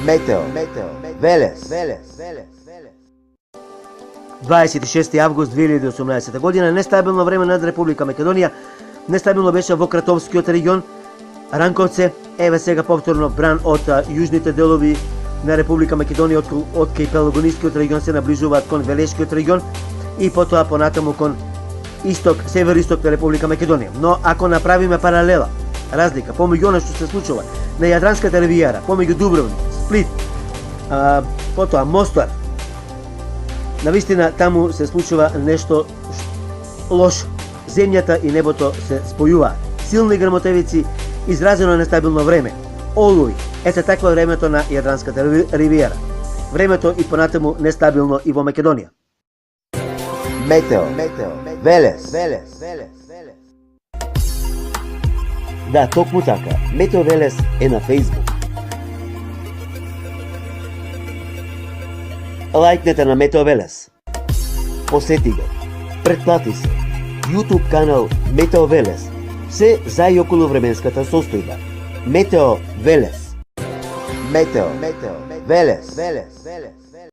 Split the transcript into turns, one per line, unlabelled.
Метео Велес. 26. август 2018 година, нестабилно време над Република Македонија. Нестабилно беше во Кратовскиот регион, Ранковце, еве сега повторно бран од јужните делови на Република Македонија од кај Пелагонискиот регион се наближуваат кон Велешкиот регион и потоа понатаму кон исток, север-исток на Република Македонија. Но ако направиме паралела, разлика помеѓу она што се случува на Јадранската ривиера, помеѓу Дубровник, Сплит, потоа Мостар, навистина таму се случува нешто лошо. Земјата и небото се спојуваат. Силни грмотевици, изразено нестабилно време, олуи. Ете такво времето на Јадранската ривиера. Времето и понатаму нестабилно и во Македонија. Метео Велес. Да, токму така. Метео Велес е на Facebook. Лајкнете на Метео Велес. Посети го. Претплати се. YouTube канал Метео Велес. Се за и околу временската состојба. Метео Велес. Метео Велес.